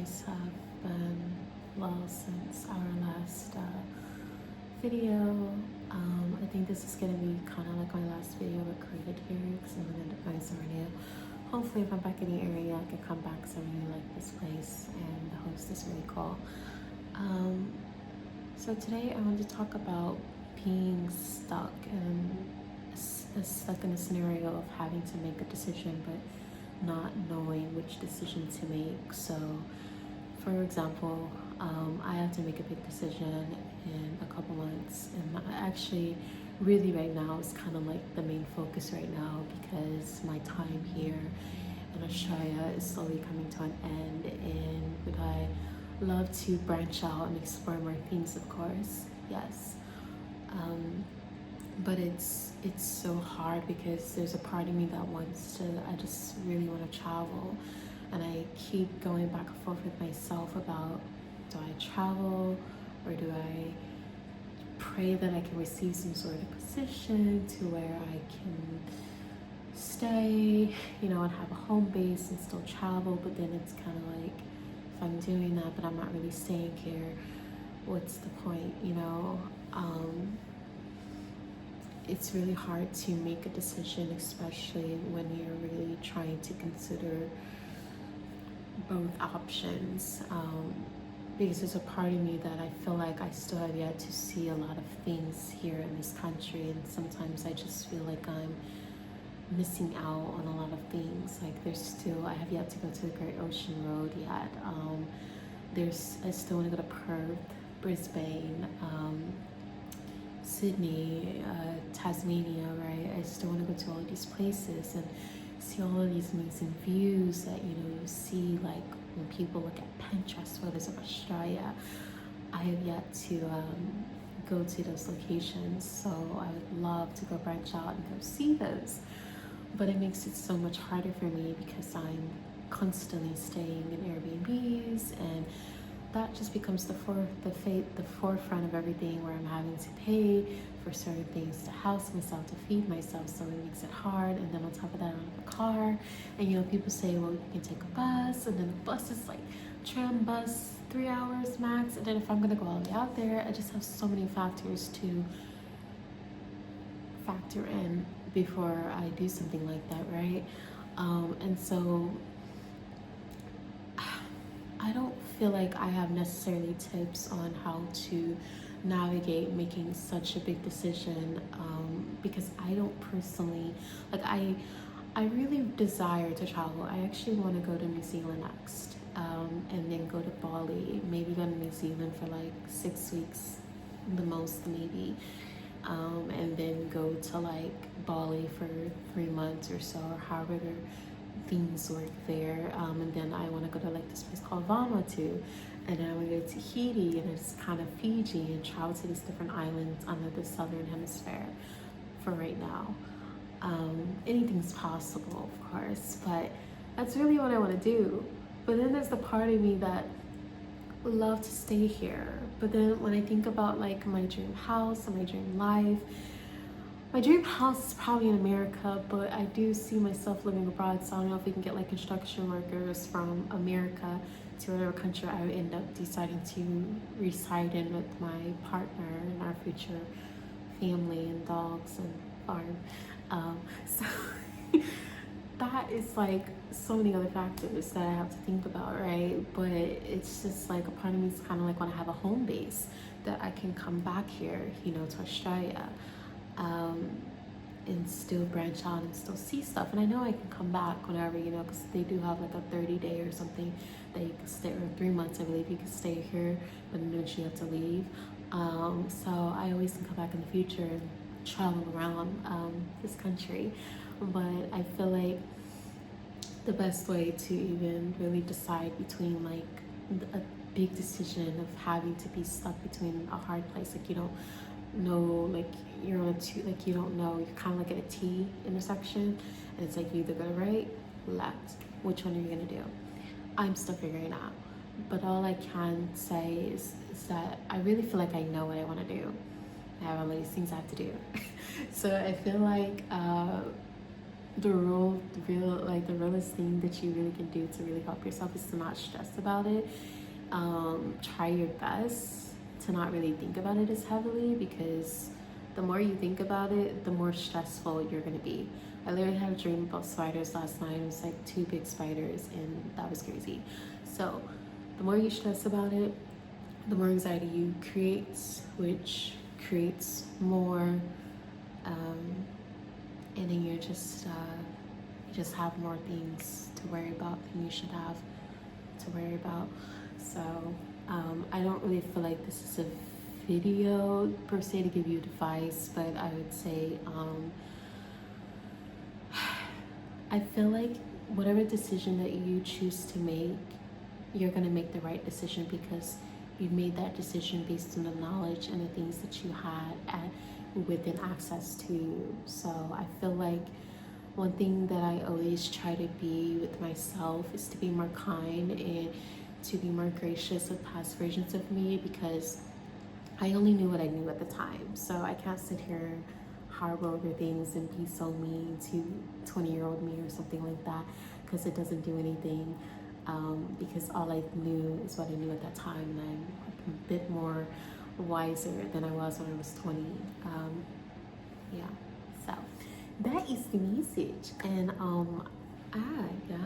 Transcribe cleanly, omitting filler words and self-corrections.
guys have been well since our last video. I think this is going to be kind of like my last video recorded here because I'm going to find somewhere new. Hopefully if I'm back in the area I can come back because I really like this place and the host is really cool. So today I want to talk about being stuck and stuck in a scenario of having to make a decision but not knowing which decision to make. So for example, I have to make a big decision in a couple months, and actually really right now is kind of like the main focus right now because my time here in Australia is slowly coming to an end, and would I love to branch out and explore more things, of course, yes. But it's so hard because there's a part of me that wants to, I just really want to travel, and I keep going back and forth with myself about, do I travel or do I pray that I can receive some sort of position to where I can stay, and have a home base and still travel. But then it's kind of like, if I'm doing that but I'm not really staying here, what's the point? It's really hard to make a decision, especially when you're really trying to consider both options, because there's a part of me that I feel like I still have yet to see a lot of things here in this country, and sometimes I just feel like I'm missing out on a lot of things. Like I have yet to go to the Great Ocean Road yet. I still want to go to Perth, Brisbane, Sydney, Tasmania, right? I still want to go to all these places and see all of these amazing views that you see, like when people look at Pinterest photos of Australia. I have yet to go to those locations, so I would love to go branch out and go see those. But it makes it so much harder for me because I'm constantly staying in Airbnbs, and that just becomes the forefront of everything, where I'm having to pay for certain things to house myself, to feed myself, so it makes it hard. And then on top of that, I don't have a car, and people say, well, you can take a bus, and then the bus is like tram bus 3 hours max, and then if I'm gonna go all the way out there, I just have so many factors to factor in before I do something like that, right? And so I don't feel like I have necessarily tips on how to navigate making such a big decision, because I don't personally, like I really desire to travel. I actually want to go to New Zealand next, and then go to Bali, maybe go to New Zealand for like 6 weeks, the most maybe, and then go to like Bali for 3 months or so, or however things work there, and then I want to go to like this place called Vanuatu, and then I want to go to Tahiti, and it's kind of Fiji, and travel to these different islands under the southern hemisphere for right now. Anything's possible, of course, but that's really what I want to do. But then there's the part of me that would love to stay here, but then when I think about like my dream house and my dream life, my dream house is probably in America, but I do see myself living abroad, so I don't know if we can get like construction workers from America to whatever country I would end up deciding to reside in with my partner and our future family and dogs and farm. So that is like so many other factors that I have to think about, right? But it's just like a part of me is kind of like want to have a home base that I can come back here, to Australia. And still branch out and still see stuff. And I know I can come back whenever, because they do have like a 30-day or something that you can stay, or 3 months, I believe you can stay here, but then you have to leave. So I always can come back in the future and travel around this country. But I feel like the best way to even really decide between like a big decision of having to be stuck between a hard place, like you don't know, like you're on you don't know, you're kind of like at a T intersection, and it's like you either go right, left, which one are you gonna do? I'm still figuring out, but all I can say is that I really feel like I know what I want to do. I have all these things I have to do. So I feel like the realest thing that you really can do to really help yourself is to not stress about it. Try your best to not really think about it as heavily, because the more you think about it, the more stressful you're gonna be. I literally had a dream about spiders last night. It was like two big spiders, and that was crazy. So, the more you stress about it, the more anxiety you create, which creates more, and then you just have more things to worry about than you should have to worry about. So I don't really feel like this is a video per se to give you advice, but I would say I feel like whatever decision that you choose to make, you're gonna make the right decision, because you made that decision based on the knowledge and the things that you had within access to you. So I feel like one thing that I always try to be with myself is to be more kind and to be more gracious with past versions of me, because I only knew what I knew at the time. So I can't sit here and harbor over things and be so mean to 20-year-old me or something like that, because it doesn't do anything. Because all I knew is what I knew at that time, and I'm a bit more wiser than I was when I was 20. Yeah, so that is the message. And yeah,